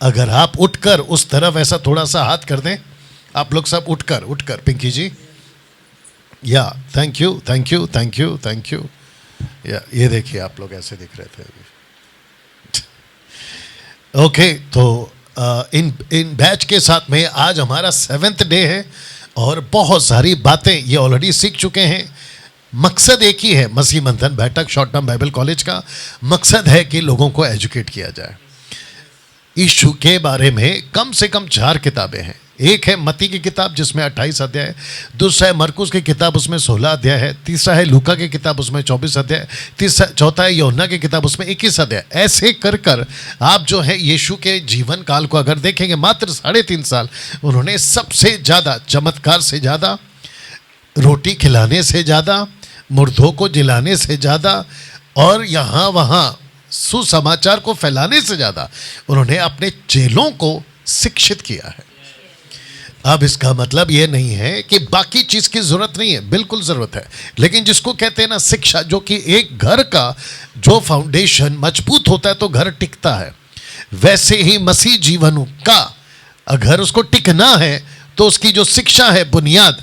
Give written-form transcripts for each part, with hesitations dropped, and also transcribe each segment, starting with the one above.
अगर आप उठकर उस तरफ ऐसा थोड़ा सा हाथ कर दें, आप लोग सब उठकर पिंकी जी, या thank you thank you thank you thank you. या ये देखिए आप लोग ऐसे दिख रहे थे अभी। ओके, तो इन बैच के साथ में आज हमारा 7th डे है और बहुत सारी बातें ये ऑलरेडी सीख चुके हैं। मकसद एक ही है, मसीह मंथन बैठक शॉर्ट टर्म बाइबल कॉलेज का मकसद है कि लोगों को एजुकेट किया जाए। यीशु के बारे में कम से कम 4 किताबें हैं। एक है मत्ती की किताब जिसमें 28 अध्याय है, दूसरा है मरकुस की किताब उसमें 16 अध्याय है, तीसरा है लूका की किताब उसमें 24 अध्याय, चौथा है यूहन्ना की किताब उसमें 21 अध्याय। ऐसे कर कर आप जो है यीशु के जीवन काल को अगर देखेंगे, मात्र 3.5 साल उन्होंने सबसे ज़्यादा चमत्कार से ज़्यादा, रोटी खिलाने से ज़्यादा, मुर्दों को जिलाने से ज़्यादा और यहाँ वहाँ सुसमाचार को फैलाने से ज़्यादा उन्होंने अपने चेलों को शिक्षित किया है। अब इसका मतलब ये नहीं है कि बाकी चीज़ की ज़रूरत नहीं है, बिल्कुल ज़रूरत है, लेकिन जिसको कहते हैं ना शिक्षा, जो कि एक घर का जो फाउंडेशन मजबूत होता है तो घर टिकता है, वैसे ही मसीह जीवन का अगर उसको टिकना है तो उसकी जो शिक्षा है, बुनियाद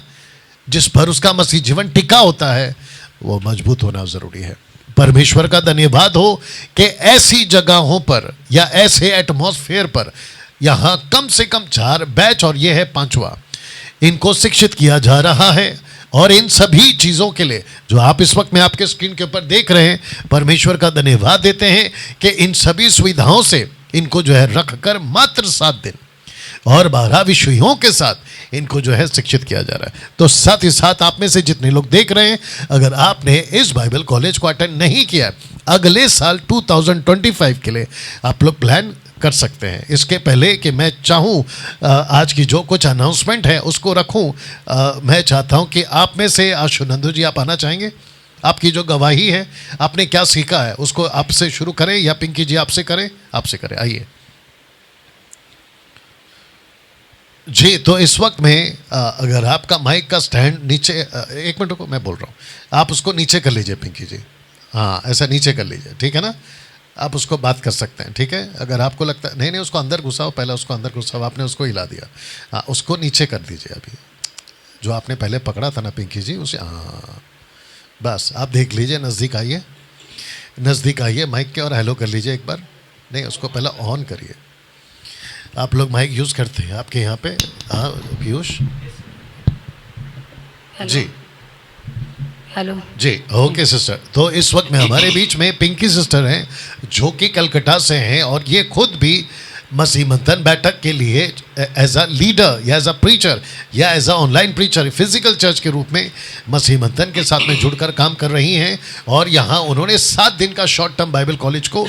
जिस पर उसका मसीह जीवन टिका होता है, वो मजबूत होना ज़रूरी है। परमेश्वर का धन्यवाद हो कि ऐसी जगहों पर या ऐसे एटमॉस्फेयर पर यहाँ कम से कम 4 बैच और ये है 5वां, इनको शिक्षित किया जा रहा है। और इन सभी चीज़ों के लिए जो आप इस वक्त में आपके स्क्रीन के ऊपर देख रहे हैं, परमेश्वर का धन्यवाद देते हैं कि इन सभी सुविधाओं से इनको जो है रख कर मात्र 7 दिन और 12 विषयों के साथ इनको जो है शिक्षित किया जा रहा है। तो साथ ही साथ आप में से जितने लोग देख रहे हैं, अगर आपने इस बाइबल कॉलेज को अटेंड नहीं किया, अगले साल 2025 के लिए आप लोग प्लान कर सकते हैं। इसके पहले कि मैं चाहूँ आज की जो कुछ अनाउंसमेंट है उसको रखूँ, मैं चाहता हूँ कि आप में से आशुनंदू जी आप आना चाहेंगे? आपकी जो गवाही है, आपने क्या सीखा है उसको आपसे शुरू करें या पिंकी जी आपसे करें? आपसे करें, आइए जी। तो इस वक्त में अगर आपका माइक का स्टैंड नीचे, 1 मिनट को मैं बोल रहा हूँ, आप उसको नीचे कर लीजिए पिंकी जी, हाँ ऐसा नीचे कर लीजिए, ठीक है ना? आप उसको बात कर सकते हैं, ठीक है? अगर आपको लगता है नहीं उसको अंदर घुसाओ, पहले उसको अंदर घुसाओ, आपने उसको हिला दिया, हाँ उसको नीचे कर दीजिए। अभी जो आपने पहले पकड़ा था ना पिंकी जी, उसे हाँ बस आप देख लीजिए, नज़दीक आइए, नज़दीक आइए माइक के और हेलो कर लीजिए एक बार। नहीं उसको पहले ऑन करिए। आप लोग माइक यूज़ करते हैं आपके यहाँ पे? हाँ पीयूष जी, हेलो जी, ओके सिस्टर। तो इस वक्त में हमारे बीच में पिंकी सिस्टर हैं जो कि कलकत्ता से हैं और ये खुद भी मसीह मंथन बैठक के लिए एज अ लीडर या एज अ प्रीचर या as a online preacher physical church के रूप में मसीह मंथन के साथ में जुड़कर काम कर रही हैं। और यहाँ उन्होंने 7 दिन का शॉर्ट टर्म बाइबल कॉलेज को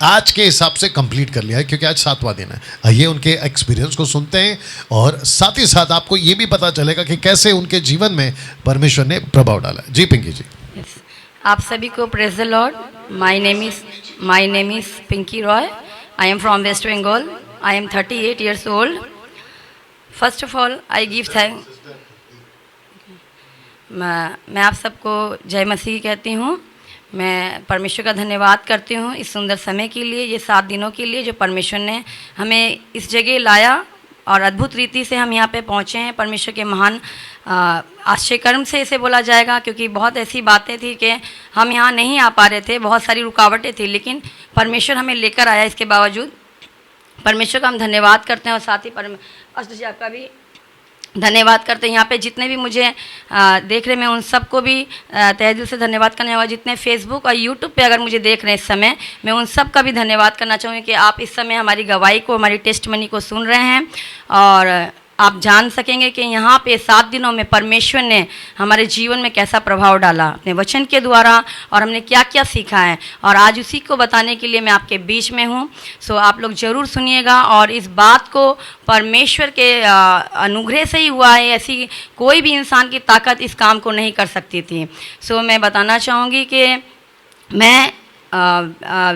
आज के हिसाब से कंप्लीट कर लिया है, क्योंकि आज 7वां दिन है। आइए उनके एक्सपीरियंस को सुनते हैं और साथ ही साथ आपको ये भी पता चलेगा कि कैसे उनके जीवन में परमेश्वर ने प्रभाव डाला। जी पिंकी जी। आप सभी को praise the Lord. My name is Pinky Roy. I am from West Bengal. I am 38 years old. First of all I give thank, मैं आप सबको जय मसीह कहती हूँ। मैं परमेश्वर का धन्यवाद करती हूँ इस सुंदर समय के लिए, ये 7 दिनों के लिए जो परमेश्वर ने हमें इस जगह लाया और अद्भुत रीति से हम यहाँ पे पहुँचे हैं। परमेश्वर के महान आश्चर्यकर्म से इसे बोला जाएगा, क्योंकि बहुत ऐसी बातें थी कि हम यहाँ नहीं आ पा रहे थे, बहुत सारी रुकावटें थी, लेकिन परमेश्वर हमें लेकर आया। इसके बावजूद परमेश्वर का हम धन्यवाद करते हैं और साथ ही अष्ट जी आपका भी धन्यवाद करते हैं। यहाँ पे जितने भी मुझे देख रहे हैं, मैं उन सबको भी तहे दिल से धन्यवाद करने वाला। जितने फेसबुक और यूट्यूब पे अगर मुझे देख रहे हैं इस समय, मैं उन सब का भी धन्यवाद करना चाहूँगी कि आप इस समय हमारी गवाही को, हमारी टेस्टमनी को सुन रहे हैं और आप जान सकेंगे कि यहाँ पे 7 दिनों में परमेश्वर ने हमारे जीवन में कैसा प्रभाव डाला अपने वचन के द्वारा और हमने क्या क्या सीखा है। और आज उसी को बताने के लिए मैं आपके बीच में हूँ। सो आप लोग ज़रूर सुनिएगा और इस बात को परमेश्वर के अनुग्रह से ही हुआ है, ऐसी कोई भी इंसान की ताकत इस काम को नहीं कर सकती थी। सो मैं बताना चाहूँगी कि मैं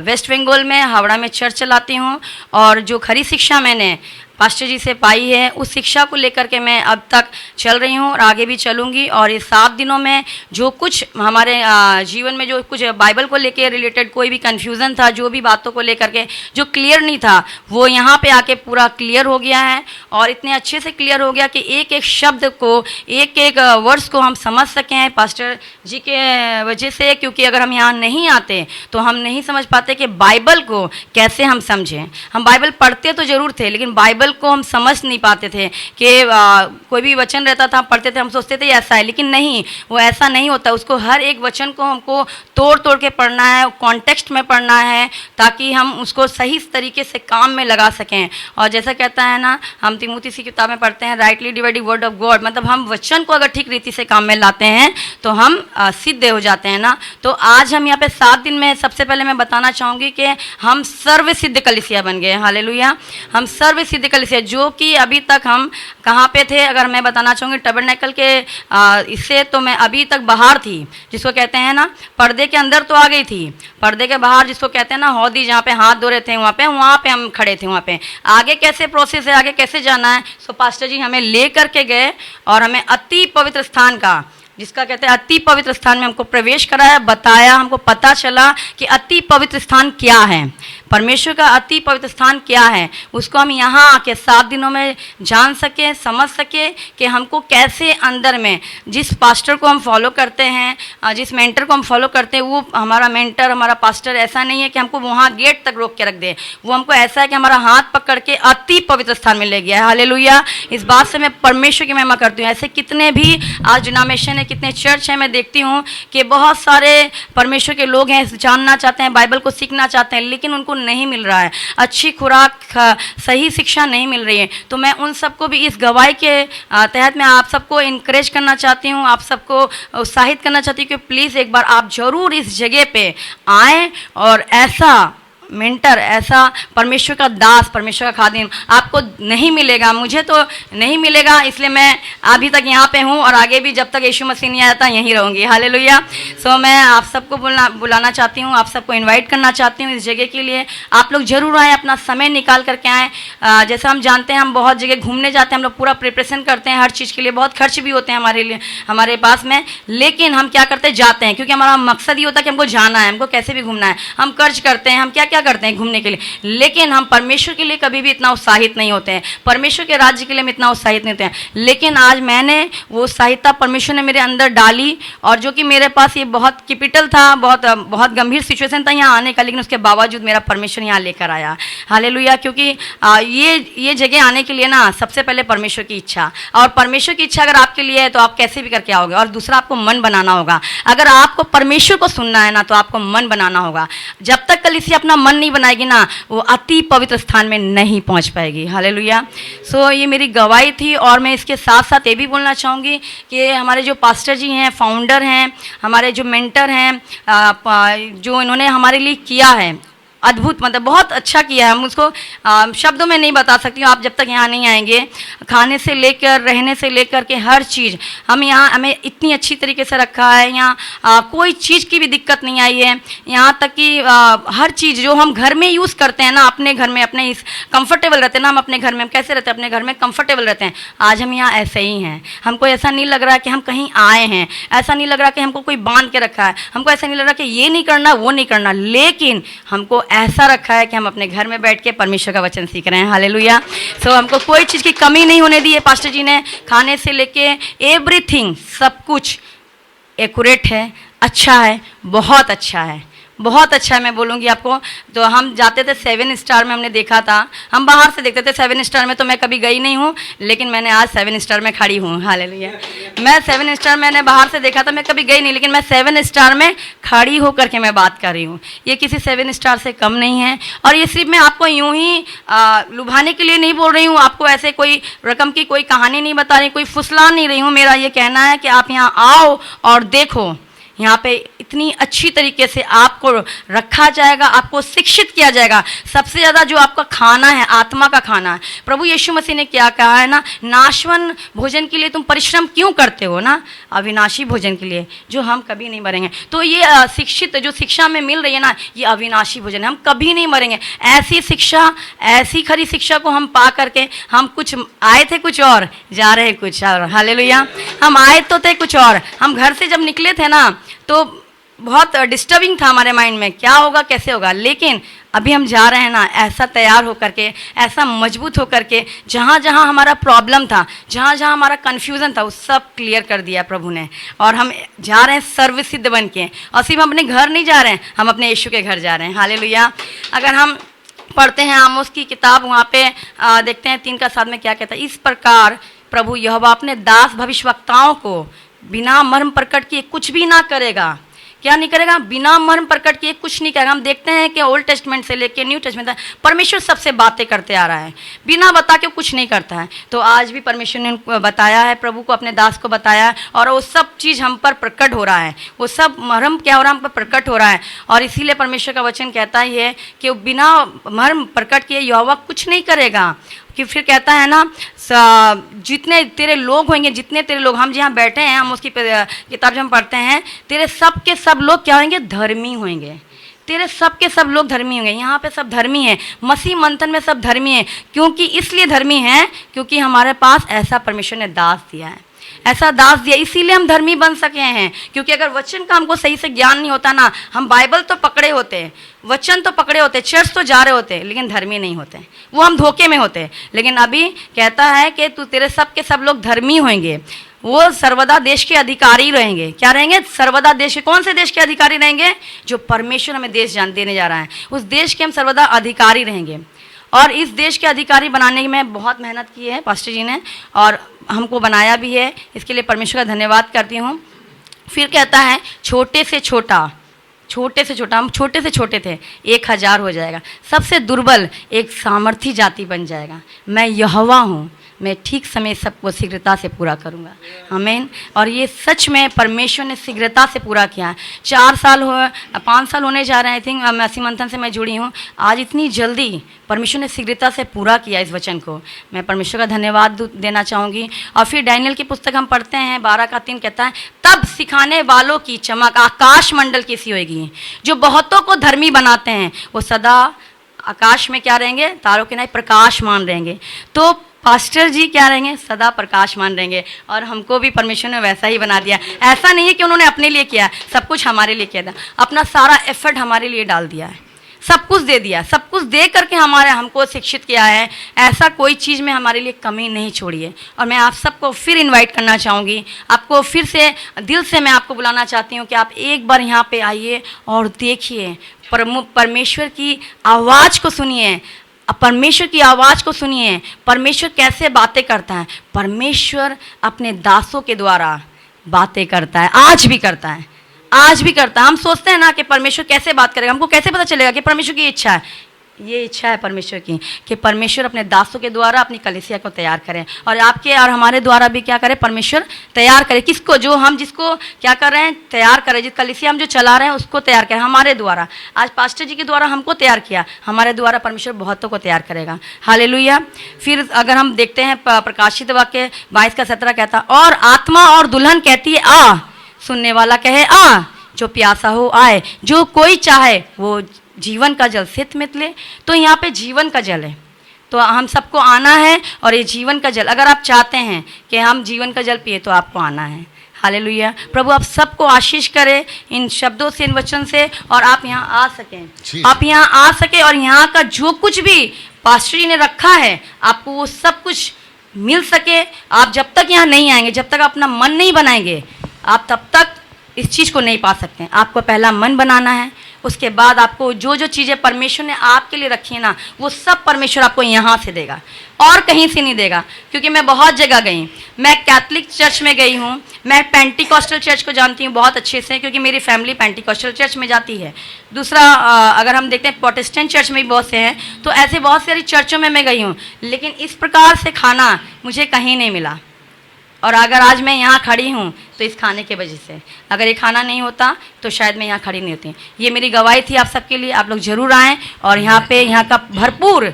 वेस्ट बंगाल में हावड़ा में चर्च चलाती हूँ और जो खरी शिक्षा मैंने पास्टर जी से पाई है, उस शिक्षा को लेकर के मैं अब तक चल रही हूँ और आगे भी चलूँगी। और इस 7 दिनों में जो कुछ हमारे जीवन में जो कुछ बाइबल को लेकर रिलेटेड कोई भी कन्फ्यूज़न था, जो भी बातों को लेकर के जो क्लियर नहीं था, वो यहाँ पे आके पूरा क्लियर हो गया है। और इतने अच्छे से क्लियर हो गया कि एक एक शब्द को, एक एक वर्ड्स को हम समझ सकें पास्टर जी के वजह से। क्योंकि अगर हम यहाँ नहीं आते तो हम नहीं समझ पाते कि बाइबल को कैसे हम समझें। हम बाइबल पढ़ते तो ज़रूर थे, लेकिन बाइबल को हम समझ नहीं पाते थे कि कोई भी वचन रहता था, हम पढ़ते थे, हम सोचते थे ऐसा है, लेकिन नहीं, वो ऐसा नहीं होता। उसको हर एक वचन को हमको तोड़ तोड़ के पढ़ना है, कॉन्टेक्स्ट में पढ़ना है, ताकि हम उसको सही तरीके से काम में लगा सकें। और जैसा कहता है ना, हम तीमुथियुस की किताब में पढ़ते हैं, rightly dividing word of God, मतलब हम वचन को अगर ठीक रीति से काम में लाते हैं तो हम सिद्ध हो जाते हैं ना। तो आज हम यहाँ पे 7 दिन में सबसे पहले मैं बताना चाहूँगी कि हम सर्व सिद्ध कलीसिया बन गए। हालेलुया, हम सर्व सिद्ध कलीसिया, जो कि अभी तक हम कहाँ पे थे, अगर मैं बताना चाहूँगी टबरनेकल के इससे तो मैं अभी तक बाहर थी, जिसको कहते हैं ना, पर्दे के अंदर तो आ गई थी, पर्दे के बाहर जिसको कहते हैं ना हौदी, जहाँ पे हाथ धो रहे थे वहाँ पे हम खड़े थे। वहाँ पे आगे कैसे प्रोसेस है, आगे कैसे जाना है, सो पास्टर जी हमें ले करके गए और हमें अति पवित्र स्थान का, जिसका कहते हैं अति पवित्र स्थान में हमको प्रवेश कराया, बताया, हमको पता चला कि अति पवित्र स्थान क्या है, परमेश्वर का अति पवित्र स्थान क्या है। उसको हम यहाँ आके 7 दिनों में जान सके, समझ सके कि हमको कैसे अंदर में जिस पास्टर को हम फॉलो करते हैं, जिस मेंटर को हम फॉलो करते हैं, वो हमारा मेंटर, हमारा पास्टर ऐसा नहीं है कि हमको वहाँ गेट तक रोक के रख दे। वो हमको ऐसा है कि हमारा हाथ पकड़ के अति पवित्र स्थान में ले गया है। हालेलुया, इस बात से मैं परमेश्वर की महिमा करती हूँ। ऐसे कितने भी आज डिनोमिनेशन है, कितने चर्च हैं, मैं देखती हूँ कि बहुत सारे परमेश्वर के लोग हैं, जानना चाहते हैं, बाइबल को सीखना चाहते हैं, लेकिन उनको नहीं मिल रहा है, अच्छी खुराक, सही शिक्षा नहीं मिल रही है। तो मैं उन सबको भी इस गवाही के तहत मैं आप सबको इनकरेज करना चाहती हूँ, आप सबको उत्साहित करना चाहती हूँ कि प्लीज़ एक बार आप ज़रूर इस जगह पे आएँ और ऐसा मेंटर, ऐसा परमेश्वर का दास, परमेश्वर का खादिम आपको नहीं मिलेगा, मुझे तो नहीं मिलेगा। इसलिए मैं अभी तक यहाँ पे हूँ और आगे भी जब तक यीशु मसीह नहीं आता यहीं रहूँगी। हालेलुया। सो मैं आप सबको बुलाना चाहती हूँ, आप सबको इनवाइट करना चाहती हूँ इस जगह के लिए। आप लोग ज़रूर आएँ, अपना समय निकाल करके आएँ। जैसा हम जानते हैं, हम बहुत जगह घूमने जाते हैं, हम लोग पूरा प्रिपरेशन करते हैं हर चीज़ के लिए, बहुत खर्च भी होते हैं हमारे लिए, हमारे पास में, लेकिन हम क्या करते हैं, जाते हैं, क्योंकि हमारा मकसद ये होता है कि हमको जाना है, हमको कैसे भी घूमना है। हम खर्च करते हैं, हम क्या क्या करते हैं घूमने के लिए, लेकिन हम परमेश्वर के लिए कभी भी इतना उत्साहित नहीं होते हैं, परमेश्वर के राज्य के लिए हम इतना उत्साहित नहीं होते हैं। लेकिन आज मैंने वो उत्साहिता परमेश्वर ने मेरे अंदर डाली, और जो कि मेरे पास ये बहुत कैपिटल था, बहुत गंभीर सिचुएशन था यहाँ आने का, लेकिन उसके बावजूद मेरा परमेश्वर यहाँ लेकर आया। हालेलुया। क्योंकि ये जगह आने के लिए ना सबसे पहले परमेश्वर की इच्छा, और परमेश्वर की इच्छा अगर आपके लिए है तो आप कैसे भी करके आओगे। और दूसरा, आपको मन बनाना होगा। अगर आपको परमेश्वर को सुनना है ना, तो आपको मन बनाना होगा। जब तक कलीसिया अपना मन नहीं बनाएगी ना, वो अति पवित्र स्थान में नहीं पहुंच पाएगी। हालेलुया। सो ये मेरी गवाही थी। और मैं इसके साथ साथ ये भी बोलना चाहूँगी कि हमारे जो पास्टर जी हैं, फाउंडर हैं, हमारे जो मेंटर हैं, जो इन्होंने हमारे लिए किया है, अद्भुत, मतलब बहुत अच्छा किया है। हम उसको शब्दों में नहीं बता सकती हूँ, आप जब तक यहाँ नहीं आएंगे। खाने से लेकर, रहने से लेकर के हर चीज़ हम यहाँ, हमें इतनी अच्छी तरीके से रखा है। यहाँ कोई चीज़ की भी दिक्कत नहीं आई है। यहाँ तक कि हर चीज़ जो हम घर में यूज़ करते हैं ना, अपने घर में, अपने इस कंफर्टेबल रहते हैं ना, हम अपने घर में हम कैसे रहते हैं, अपने घर में कंफर्टेबल रहते हैं। आज हम यहाँ ऐसे ही हैं। हमको ऐसा नहीं लग रहा कि हम कहीं आए हैं, ऐसा नहीं लग रहा कि हमको कोई बांध के रखा है, हमको ऐसा नहीं लग रहा कि ये नहीं करना, वो नहीं करना, लेकिन हमको ऐसा रखा है कि हम अपने घर में बैठ के परमेश्वर का वचन सीख रहे हैं। हालेलुया। सो हमको कोई चीज़ की कमी नहीं होने दी है। पास्टर जी ने खाने से लेके एवरीथिंग, सब कुछ एक्यूरेट है, अच्छा है, बहुत अच्छा है, बहुत अच्छा है। मैं बोलूँगी आपको, तो हम जाते थे 7 स्टार में, हमने देखा था, हम बाहर से देखते थे 7 स्टार में, तो मैं कभी गई नहीं हूँ, लेकिन मैंने आज 7 स्टार में खड़ी हूँ। हालेलुया। मैं 7 स्टार मैंने बाहर से देखा था, मैं कभी गई नहीं, लेकिन मैं 7 स्टार में खड़ी होकर के मैं बात कर रही हूँ। ये किसी 7 स्टार से कम नहीं है। और ये सिर्फ मैं आपको यूँ ही लुभाने के लिए नहीं बोल रही हूँ, आपको ऐसे कोई रकम की कोई कहानी नहीं बता रही, कोई फुसला नहीं रही हूँ। मेरा ये कहना है कि आप यहाँ आओ और देखो यहाँ पे इतनी अच्छी तरीके से आपको रखा जाएगा, आपको शिक्षित किया जाएगा। सबसे ज़्यादा जो आपका खाना है, आत्मा का खाना है। प्रभु यीशु मसीह ने क्या कहा है ना, नाशवन भोजन के लिए तुम परिश्रम क्यों करते हो ना, अविनाशी भोजन के लिए जो हम कभी नहीं मरेंगे। तो ये शिक्षित जो शिक्षा में मिल रही है ना, ये अविनाशी भोजन है, हम कभी नहीं मरेंगे। ऐसी शिक्षा, ऐसी खरी शिक्षा को हम पा करके हम कुछ आए थे कुछ और, जा रहे कुछ और। हालेलुया। हम आए तो थे कुछ और, हम घर से जब निकले थे ना तो बहुत डिस्टर्बिंग था हमारे माइंड में, क्या होगा कैसे होगा। लेकिन अभी हम जा रहे हैं ना ऐसा तैयार होकर के, ऐसा मजबूत होकर के, जहाँ जहाँ हमारा प्रॉब्लम था, जहाँ जहाँ हमारा कन्फ्यूज़न था, वो सब क्लियर कर दिया प्रभु ने। और हम जा रहे हैं सर्वसिद्ध बन के। और सिर्फ हम अपने घर नहीं जा रहे हैं, हम अपने यीशु के घर जा रहे हैं। हालेलुया। अगर हम पढ़ते हैं आमोस की किताब, वहाँ पे देखते हैं 3:7 में क्या कहता है, इस प्रकार प्रभु यहोवा अपने दास भविष्यवक्ताओं को बिना मर्म प्रकट किए कुछ भी ना करेगा। क्या नहीं करेगा? बिना मर्म प्रकट किए कुछ नहीं करेगा। हम देखते हैं कि ओल्ड टेस्टमेंट से लेकर न्यू टेस्टमेंट तक परमेश्वर सबसे बातें करते आ रहा है, बिना बता के कुछ नहीं करता है। तो आज भी परमेश्वर ने बताया है, प्रभु को, अपने दास को बताया है, और वो सब चीज़ हम पर प्रकट हो रहा है। वो सब मर्म क्या हो रहा है, हम पर प्रकट हो रहा है। और इसीलिए परमेश्वर का वचन कहता ही है कि बिना मर्म प्रकट किए यहोवा कुछ नहीं करेगा। कि फिर कहता है ना, जितने तेरे लोग होंगे, जितने तेरे लोग, हम जहाँ बैठे हैं, हम उसकी किताब जब हम पढ़ते हैं, तेरे सब के सब लोग क्या होंगे? धर्मी होंगे। तेरे सब के सब लोग धर्मी होंगे। यहाँ पे सब धर्मी हैं, मसीह मंथन में सब धर्मी हैं। क्योंकि इसलिए धर्मी हैं क्योंकि हमारे पास ऐसा परमेश्वर ने दास दिया है, ऐसा दास दिया, इसीलिए हम धर्मी बन सके हैं। क्योंकि अगर वचन का हमको सही से ज्ञान नहीं होता ना, हम बाइबल तो पकड़े होते, वचन तो पकड़े होते, चर्च तो जा रहे होते, लेकिन धर्मी नहीं होते, वो हम धोखे में होते। लेकिन अभी कहता है कि तू तेरे सब के सब लोग धर्मी होंगे, वो सर्वदा देश के अधिकारी रहेंगे। क्या रहेंगे? सर्वदा देश के। कौन से देश के अधिकारी रहेंगे? जो परमेश्वर हमें देश देने जा रहा है, उस देश के हम सर्वदा अधिकारी रहेंगे। और इस देश के अधिकारी बनाने में बहुत मेहनत की है पास्टर जी ने, और हमको बनाया भी है, इसके लिए परमेश्वर का धन्यवाद करती हूँ। फिर कहता है छोटे से छोटा, हम छोटे से छोटे थे, 1000 हो जाएगा। सबसे दुर्बल एक सामर्थी जाति बन जाएगा। मैं यहोवा हूँ, मैं ठीक समय सबको शीघ्रता से पूरा करूँगा। आमीन। और ये सच में परमेश्वर ने शीघ्रता से पूरा किया है। 4 साल हो, 5 साल होने जा रहे हैं, आई थिंक, मसीह मंथन से मैं जुड़ी हूँ। आज इतनी जल्दी परमेश्वर ने शीघ्रता से पूरा किया इस वचन को, मैं परमेश्वर का धन्यवाद देना चाहूँगी। और फिर डैनियल की पुस्तक हम पढ़ते हैं, 12:3 कहता है, तब सिखाने वालों की चमक आकाश मंडल की सी होगी। जो बहुतों को धर्मी बनाते हैं वो सदा आकाश में क्या रहेंगे? तारों के नहीं प्रकाशमान रहेंगे। तो पास्टर जी क्या रहेंगे? सदा प्रकाशमान रहेंगे। और हमको भी परमेश्वर ने वैसा ही बना दिया। ऐसा नहीं है कि उन्होंने अपने लिए किया, सब कुछ हमारे लिए किया था, अपना सारा एफर्ट हमारे लिए डाल दिया है, सब कुछ दे दिया, सब कुछ दे करके हमको शिक्षित किया है। ऐसा कोई चीज़ में हमारे लिए कमी नहीं छोड़ी है। और मैं आप सबको फिर इनवाइट करना चाहूँगी, आपको फिर से दिल से मैं आपको बुलाना चाहती हूँ कि आप एक बार यहाँ पे आइए और देखिए, परमेश्वर की आवाज़ को सुनिए, परमेश्वर की आवाज़ को सुनिए। परमेश्वर कैसे बातें करता है? परमेश्वर अपने दासों के द्वारा बातें करता है, आज भी करता है, आज भी करता है। हम सोचते हैं ना कि परमेश्वर कैसे बात करेगा, हमको कैसे पता चलेगा कि परमेश्वर की इच्छा है? ये इच्छा है परमेश्वर की कि परमेश्वर अपने दासों के द्वारा अपनी कलीसिया को तैयार करें, और आपके और हमारे द्वारा भी क्या करे? परमेश्वर तैयार करे। किसको? जो हम जिसको क्या कर रहे हैं? तैयार करें। जिस कलीसिया हम जो चला रहे हैं उसको तैयार करें हमारे द्वारा। आज पास्टर जी के द्वारा हमको तैयार किया, हमारे द्वारा परमेश्वर बहुतों को तैयार करेगा। हालेलुया। फिर अगर हम देखते हैं प्रकाशित वाक्य 22:17 कहता, और आत्मा और दुल्हन कहती है आ, सुनने वाला कहे आ, जो प्यासा हो आए, जो कोई चाहे वो जीवन का जल सित में ले। तो यहाँ पे जीवन का जल है, तो हम सबको आना है। और ये जीवन का जल, अगर आप चाहते हैं कि हम जीवन का जल पिए तो आपको आना है। हालेलुया। प्रभु आप सबको आशीष करे इन शब्दों से, इन वचन से, और आप यहाँ आ सकें, आप यहाँ आ सके, और यहाँ का जो कुछ भी पास्टर जी ने रखा है आपको वो सब कुछ मिल सके। आप जब तक यहाँ नहीं आएंगे, जब तक अपना मन नहीं बनाएंगे, आप तब तक इस चीज़ को नहीं पा सकते हैं। आपको पहला मन बनाना है, उसके बाद आपको जो जो चीज़ें परमेश्वर ने आपके लिए रखी है ना, वो सब परमेश्वर आपको यहाँ से देगा और कहीं से नहीं देगा। क्योंकि मैं बहुत जगह गई, मैं कैथलिक चर्च में गई हूँ, मैं पेंटिकॉस्टल चर्च को जानती हूँ बहुत अच्छे से, क्योंकि मेरी फैमिली पेंटिकॉस्टल चर्च में जाती है। दूसरा अगर हम देखते हैं प्रोटेस्टेंट चर्च में भी बहुत से हैं, तो ऐसे बहुत सारी चर्चों में मैं गई हूँ, लेकिन इस प्रकार से खाना मुझे कहीं नहीं मिला। और अगर आज मैं यहाँ खड़ी हूँ तो इस खाने के वजह से, अगर ये खाना नहीं होता तो शायद मैं यहाँ खड़ी नहीं होती। ये मेरी गवाही थी आप सबके लिए। आप लोग ज़रूर आएँ और यहाँ पे यहाँ का भरपूर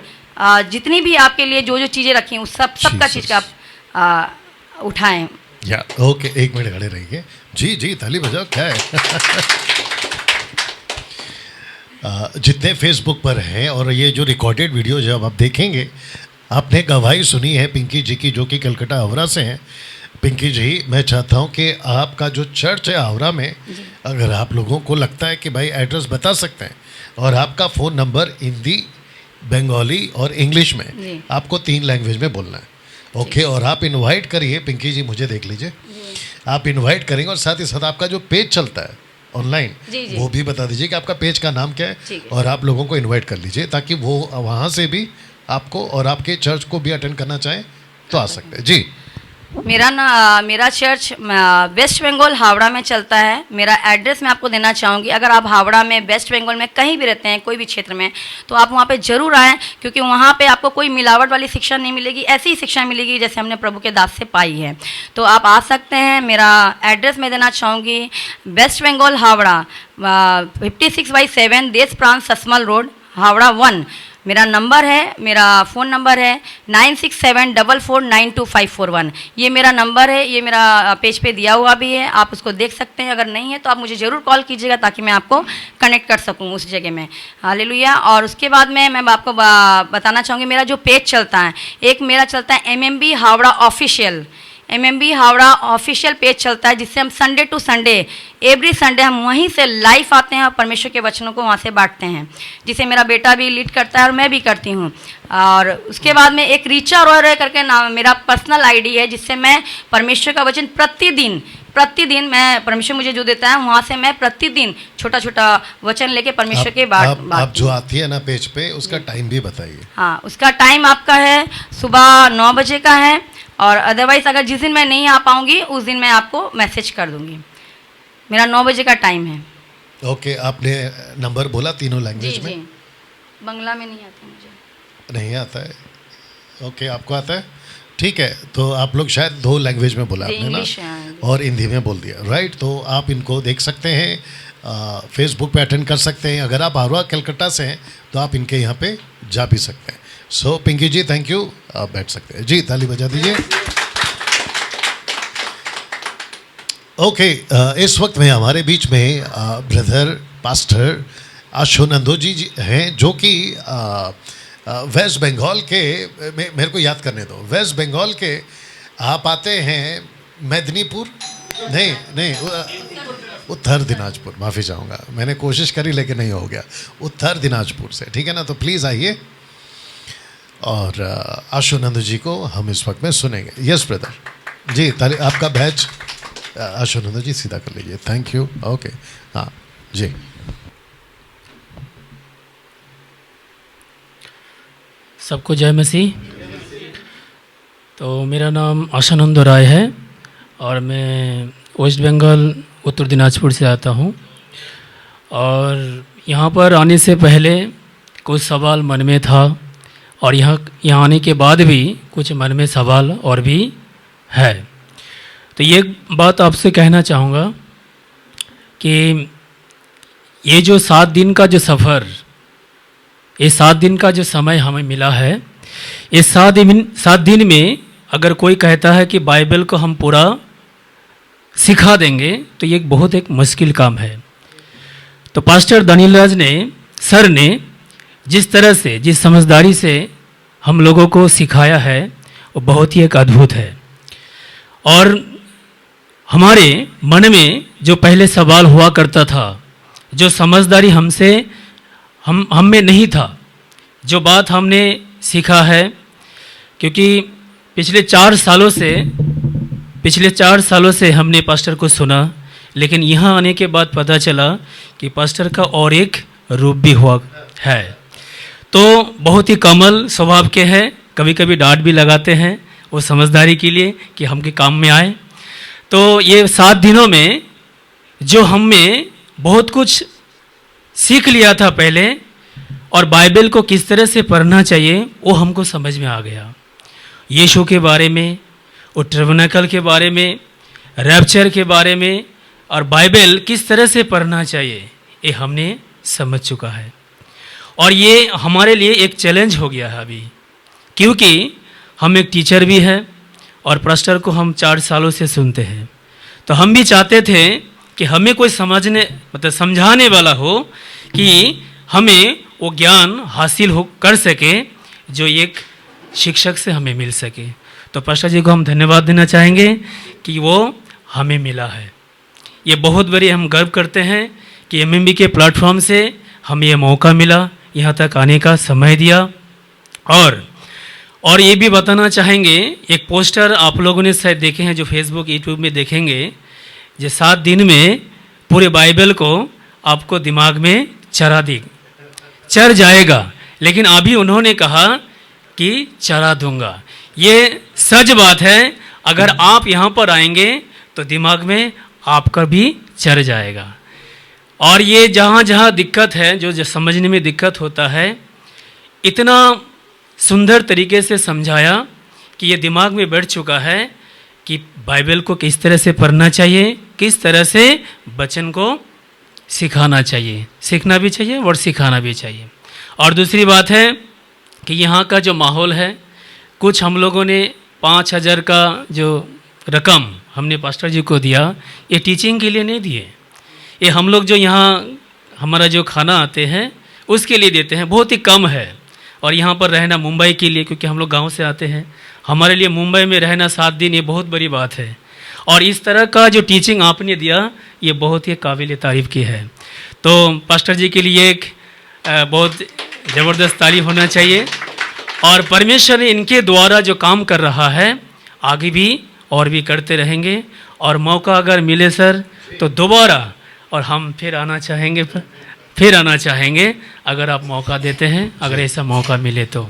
जितनी भी आपके लिए जो जो चीज़ें रखी हैं उस सबका चीज़ का आप उठाएं। या ओके, एक मिनट खड़े रहिए। जी जी, ताली बजाओ, क्या है। जितने फेसबुक पर हैं और ये जो रिकॉर्डेड वीडियो जब आप देखेंगे, आपने गवाही सुनी है पिंकी जी की, जो कि कलकत्ता हावड़ा से हैं। पिंकी जी, मैं चाहता हूँ कि आपका जो चर्च है हावड़ा में, अगर आप लोगों को लगता है कि भाई एड्रेस बता सकते हैं, और आपका फ़ोन नंबर हिंदी, बंगाली और इंग्लिश में, आपको 3 लैंग्वेज में बोलना है। ओके, और आप इनवाइट करिए। पिंकी जी मुझे देख लीजिए, आप इनवाइट करेंगे और साथ ही साथ आपका जो पेज चलता है ऑनलाइन, वो भी बता दीजिए कि आपका पेज का नाम क्या है, और आप लोगों को इनवाइट कर लीजिए ताकि वो वहाँ से भी आपको और आपके चर्च को भी अटेंड करना चाहें तो आ सकते हैं। जी, मेरा चर्च वेस्ट बंगाल हावड़ा में चलता है। मेरा एड्रेस मैं आपको देना चाहूँगी। अगर आप हावड़ा में, वेस्ट बंगाल में कहीं भी रहते हैं, कोई भी क्षेत्र में, तो आप वहाँ पे ज़रूर आएँ, क्योंकि वहाँ पे आपको कोई मिलावट वाली शिक्षा नहीं मिलेगी। ऐसी ही शिक्षा मिलेगी जैसे हमने प्रभु के दास से पाई है। तो आप आ सकते हैं। मेरा एड्रेस मैं देना चाहूँगी, वेस्ट बंगाल हावड़ा 56/7 देश प्रांत ससमल रोड, हावड़ा 1। मेरा नंबर है, मेरा फ़ोन नंबर है 9674492541। ये मेरा नंबर है, ये मेरा पेज पे दिया हुआ भी है, आप उसको देख सकते हैं। अगर नहीं है तो आप मुझे ज़रूर कॉल कीजिएगा ताकि मैं आपको कनेक्ट कर सकूं उस जगह में। हालेलुया। और उसके बाद में मैं आपको बताना चाहूँगी, मेरा जो पेज चलता है, एक मेरा चलता है MMB Howrah official. MMB Howrah official page चलता है, जिससे हम Sunday to Sunday, every Sunday हम वहीं से लाइव आते हैं और परमेश्वर के वचनों को वहाँ से बांटते हैं, जिसे मेरा बेटा भी लीड करता है और मैं भी करती हूँ। और उसके बाद में एक रीचा रॉय करके नाम मेरा पर्सनल ID है, जिससे मैं परमेश्वर का वचन प्रतिदिन मैं, परमेश्वर मुझे जो देता है वहाँ से मैं प्रतिदिन छोटा छोटा वचन लेके परमेश्वर के बाद आप जो आती है ना पेज पे, उसका टाइम भी बताइए। हाँ, उसका टाइम आपका है सुबह 9 बजे का है, और अदरवाइज़ अगर जिस दिन मैं नहीं आ पाऊँगी उस दिन मैं आपको मैसेज कर दूँगी। मेरा 9 बजे का टाइम है। ओके, आपने नंबर बोला तीनों लैंग्वेज में? जी, बंगला में नहीं आता मुझे। नहीं आता है? ओके, आपको आता है? ठीक है, तो आप लोग शायद 2 लैंग्वेज में बोला आपने ना, और हिंदी में बोल दिया, राइट। तो आप इनको देख सकते हैं, फेसबुक पे अटेंड कर सकते हैं। अगर आप हावड़ा कलकत्ता से हैं तो आप इनके यहाँ पे जा भी सकते हैं। सो पिंकी जी, थैंक यू, आप बैठ सकते हैं। जी, ताली बजा दीजिए। ओके, इस वक्त में हमारे बीच में ब्रदर पास्टर आशुनंदो जी हैं, जो कि वेस्ट बंगाल के, मेरे को याद करने दो, वेस्ट बंगाल के आप आते हैं मेदिनीपुर, नहीं उत्तर दिनाजपुर, माफ़ी चाहूँगा, मैंने कोशिश करी लेकिन नहीं हो गया, उत्तर दिनाजपुर से, ठीक है ना। तो प्लीज़ आइए और आशुनंद जी को हम इस वक्त में सुनेंगे। यस ब्रदर जी, आपका बैच आशुनंद जी सीधा कर लीजिए। Thank you. ओके, हाँ जी। सबको जय मसीह। तो मेरा नाम आशानंद राय है और मैं वेस्ट बंगाल उत्तर दिनाजपुर से आता हूँ। और यहाँ पर आने से पहले कुछ सवाल मन में था, और यहाँ आने के बाद भी कुछ मन में सवाल और भी है। तो ये बात आपसे कहना चाहूँगा कि ये जो 7 दिन का जो सफ़र, ये 7 दिन का जो समय हमें मिला है, ये 7 दिन में अगर कोई कहता है कि बाइबल को हम पूरा सिखा देंगे तो ये बहुत एक मुश्किल काम है। तो पास्टर दानियल राज सर ने जिस तरह से, जिस समझदारी से हम लोगों को सिखाया है, वो बहुत ही एक अद्भुत है। और हमारे मन में जो पहले सवाल हुआ करता था, जो समझदारी हम में नहीं था, जो बात हमने सीखा है, क्योंकि पिछले 4 सालों से हमने पास्टर को सुना, लेकिन यहाँ आने के बाद पता चला कि पास्टर का और एक रूप भी हुआ है। तो बहुत ही कमल स्वभाव के हैं, कभी कभी डांट भी लगाते हैं वो समझदारी के लिए कि हम के काम में आए। तो ये 7 दिनों में जो हमने बहुत कुछ सीख लिया था पहले, और बाइबल को किस तरह से पढ़ना चाहिए वो हमको समझ में आ गया। यीशु के बारे में, वो टैबरनेकल के बारे में, रैप्चर के बारे में और बाइबल किस तरह से पढ़ना चाहिए ये हमने समझ चुका है। और ये हमारे लिए एक चैलेंज हो गया है अभी, क्योंकि हम एक टीचर भी हैं और पास्टर को हम 4 सालों से सुनते हैं। तो हम भी चाहते थे कि हमें कोई समझाने वाला हो कि हमें वो ज्ञान हासिल हो कर सके जो एक शिक्षक से हमें मिल सके। तो पास्टर जी को हम धन्यवाद देना चाहेंगे कि वो हमें मिला है। ये बहुत बड़ी हम गर्व करते हैं कि एमएमबी के प्लेटफॉर्म से हमें ये मौका मिला, यहाँ तक आने का समय दिया। और ये भी बताना चाहेंगे, एक पोस्टर आप लोगों ने शायद देखे हैं जो फेसबुक यूट्यूब में देखेंगे, जो 7 दिन में पूरे बाइबल को आपको दिमाग में चढ़ जाएगा। लेकिन अभी उन्होंने कहा कि चढ़ा दूंगा। ये सच बात है, अगर आप यहाँ पर आएंगे तो दिमाग में आपका भी चढ़ जाएगा। और ये जहाँ जहाँ दिक्कत है, जो समझने में दिक्कत होता है, इतना सुंदर तरीके से समझाया कि ये दिमाग में बैठ चुका है कि बाइबल को किस तरह से पढ़ना चाहिए, किस तरह से वचन को सिखाना चाहिए, सीखना भी चाहिए और सिखाना भी चाहिए। और दूसरी बात है कि यहाँ का जो माहौल है, कुछ हम लोगों ने 5,000 का जो रकम हमने पास्टर जी को दिया, ये टीचिंग के लिए नहीं दिए, ये हम लोग जो यहाँ हमारा जो खाना आते हैं उसके लिए देते हैं, बहुत ही कम है। और यहाँ पर रहना मुंबई के लिए, क्योंकि हम लोग गांव से आते हैं, हमारे लिए मुंबई में रहना 7 दिन ये बहुत बड़ी बात है। और इस तरह का जो टीचिंग आपने दिया ये बहुत ही काबिल तारीफ़ की है। तो पास्टर जी के लिए एक बहुत ज़बरदस्त तारीफ होना चाहिए। और परमेश्वर इनके द्वारा जो काम कर रहा है आगे भी और भी करते रहेंगे। और मौका अगर मिले सर तो दोबारा, और हम फिर आना चाहेंगे अगर आप मौका देते हैं, अगर ऐसा मौका मिले तो।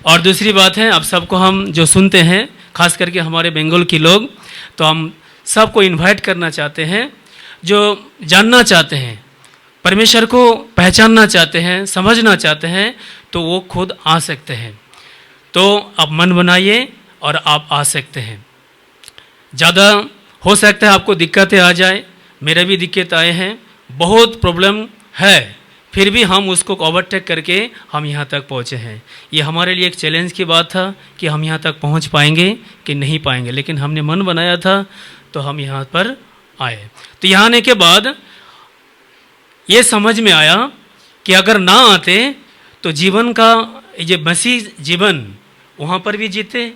और दूसरी बात है, आप सबको हम जो सुनते हैं, खास करके हमारे बंगाल के लोग, तो हम सबको इनवाइट करना चाहते हैं, जो जानना चाहते हैं, परमेश्वर को पहचानना चाहते हैं, समझना चाहते हैं, तो वो खुद आ सकते हैं। तो आप मन बनाइए और आप आ सकते हैं। ज़्यादा हो सकता है आपको दिक्कतें आ जाए, मेरा भी दिक्कत आए हैं, बहुत प्रॉब्लम है, फिर भी हम उसको ओवरटेक करके हम यहाँ तक पहुँचे हैं। ये हमारे लिए एक चैलेंज की बात था कि हम यहाँ तक पहुँच पाएंगे कि नहीं पाएंगे, लेकिन हमने मन बनाया था तो हम यहाँ पर आए। तो यहाँ आने के बाद ये समझ में आया कि अगर ना आते तो जीवन का ये मसीह जीवन वहाँ पर भी जीते,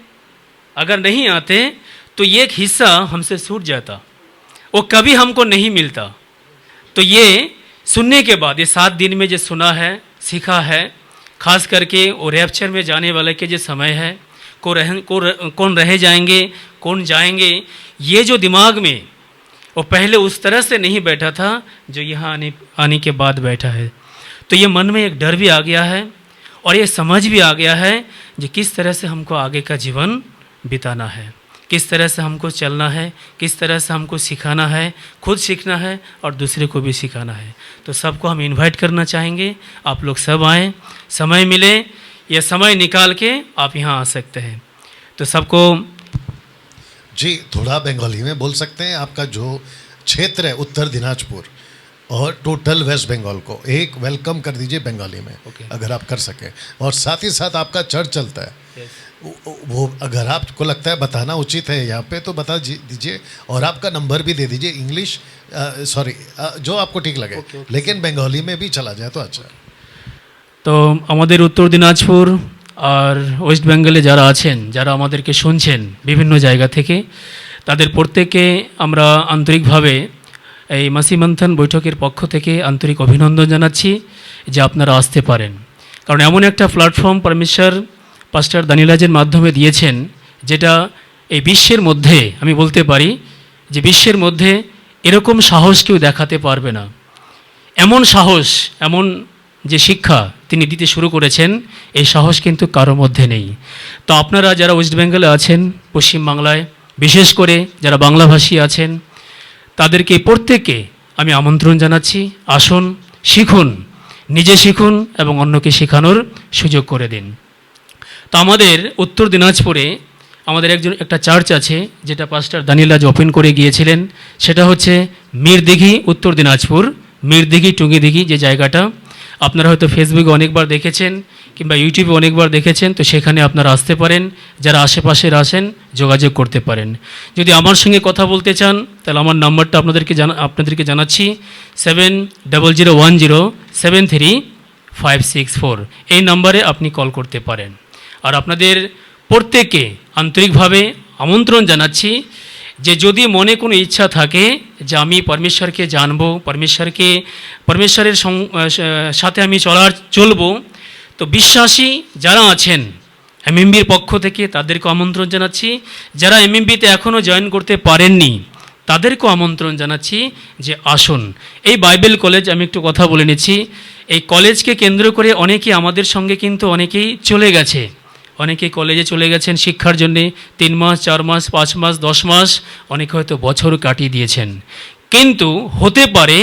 अगर नहीं आते तो ये एक हिस्सा हमसे छूट जाता, वो कभी हमको नहीं मिलता। तो ये सुनने के बाद, ये 7 दिन में जो सुना है, सीखा है, खास करके वो रैप्चर में जाने वाले के जो समय है, कौन रह जाएंगे, कौन जाएंगे, ये जो दिमाग में वो पहले उस तरह से नहीं बैठा था जो यहाँ आने के बाद बैठा है। तो ये मन में एक डर भी आ गया है और ये समझ भी आ गया है कि किस तरह से हमको आगे का जीवन बिताना है, किस तरह से हमको चलना है, किस तरह से हमको सिखाना है, खुद सीखना है और दूसरे को भी सिखाना है। तो सबको हम इनवाइट करना चाहेंगे, आप लोग सब आएँ, समय मिले, ये समय निकाल के आप यहाँ आ सकते हैं। तो सबको जी थोड़ा बंगाली में बोल सकते हैं। आपका जो क्षेत्र है उत्तर दिनाजपुर और टोटल वेस्ट बंगाल को एक वेलकम कर दीजिए बंगाली में, अगर आप कर सकें। और साथ ही साथ आपका चर्च चलता है, वो अगर आपको लगता है बताना उचित है यहाँ पे तो बता दीजिए, और आपका नंबर भी दे दीजिए, इंग्लिश सॉरी जो आपको ठीक लगे, लेकिन बंगाली में भी चला जाए तो अच्छा। तो हमारे उत्तर दिनाजपुर और ওয়েস্ট বেঙ্গলে যারা আছেন, যারা আমাদেরকে শুনছেন বিভিন্ন জায়গা থেকে, তাদের প্রত্যেককে আমরা আন্তরিকভাবে এই মাসি মন্থন বৈঠকের পক্ষ থেকে আন্তরিক অভিনন্দন জানাচ্ছি যে আপনারা আসতে পারেন। কারণ এমন একটা প্ল্যাটফর্ম পরমেশ্বর পাস্টার দানিয়েলের মাধ্যমে দিয়েছেন, যেটা এই বিশ্বের মধ্যে আমি বলতে পারি যে বিশ্বের মধ্যে এরকম সাহস কেউ দেখাতে পারবে না। এমন সাহস, এমন যে শিক্ষা তিনি দিতে শুরু করেছেন, এই সাহস কিন্তু কারো মধ্যে নেই। তো আপনারা যারা ওয়েস্ট বেঙ্গলে আছেন, পশ্চিমবাংলায় বিশেষ করে যারা বাংলাভাষী আছেন, তাদেরকে প্রত্যেককে আমি আমন্ত্রণ জানাচ্ছি, আসুন, শিখুন, নিজে শিখুন এবং অন্যকে শেখানোর সুযোগ করে দিন। তো আমাদের উত্তর দিনাজপুরে আমাদের একটা চার্চ আছে যেটা পাস্টার দানিয়েল আজ ওপেন করে গিয়েছিলেন, সেটা হচ্ছে মিরদিঘি, উত্তর দিনাজপুর, মিরদিঘি টুঙ্গিদিঘি যে জায়গাটা আপনারা হয়তো ফেসবুকে অনেকবার দেখেছেন কিংবা ইউটিউবে অনেকবার দেখেছেন, তো সেখানে আপনারা আসতে পারেন, যারা আশেপাশের আসেন যোগাযোগ করতে পারেন। যদি আমার সঙ্গে কথা বলতে চান তাহলে আমার নাম্বারটা আপনাদেরকে জানাচ্ছি 7010073564, এই নাম্বারে আপনি কল করতে পারেন। আর আপনাদের প্রত্যেককে আন্তরিকভাবে আমন্ত্রণ জানাচ্ছি যে যদি মনে কোনো ইচ্ছা থাকে যে আমি পরমেশ্বরকে জানবো, পরমেশ্বরের সাথে আমি চলবো, তো বিশ্বাসী যারা আছেন এমএমবির পক্ষ থেকে তাদেরকে আমন্ত্রণ জানাচ্ছি। যারা এমএমবিতে এখনও জয়েন করতে পারেননি তাদেরকেও আমন্ত্রণ জানাচ্ছি যে আসুন। এই বাইবেল কলেজ, আমি একটু কথা বলে নিচ্ছি, এই কলেজকে কেন্দ্র করে অনেকেই আমাদের সঙ্গে কিন্তু অনেকেই চলে গেছে, অনেকেই কলেজে চলে গেছেন শিক্ষার জন্যে, 3 মাস 4 মাস 5 মাস 10 মাস, অনেকে হয়তো বছর কাটিয়ে দিয়েছেন। কিন্তু হতে পারে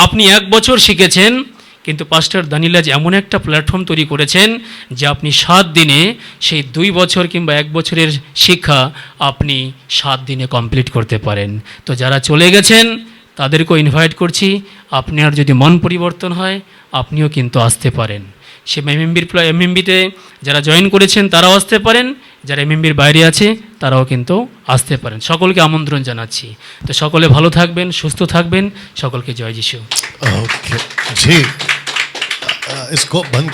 আপনি 1 বছর শিখেছেন, কিন্তু পাস্টার দানিয়েল আজ এমন একটা প্ল্যাটফর্ম তৈরি করেছেন যে আপনি 7 দিনে সেই 2 বছর কিংবা 1 বছরের শিক্ষা আপনি 7 দিনে কমপ্লিট করতে পারেন। তো যারা চলে গেছেন তাদেরকেও ইনভাইট করছি, আপনার যদি মন পরিবর্তন হয় আপনিও কিন্তু আসতে পারেন। সে এমএমবিতে যারা জয়েন করেছেন তারাও আসতে পারেন, যারা এমএমবির বাইরে আছে তারাও কিন্তু আসতে পারেন। সকলকে আমন্ত্রণ জানাচ্ছি। তো সকলে ভালো থাকবেন, সুস্থ থাকবেন, সকলকে জয় যিশু। ओके जी, इसको बंद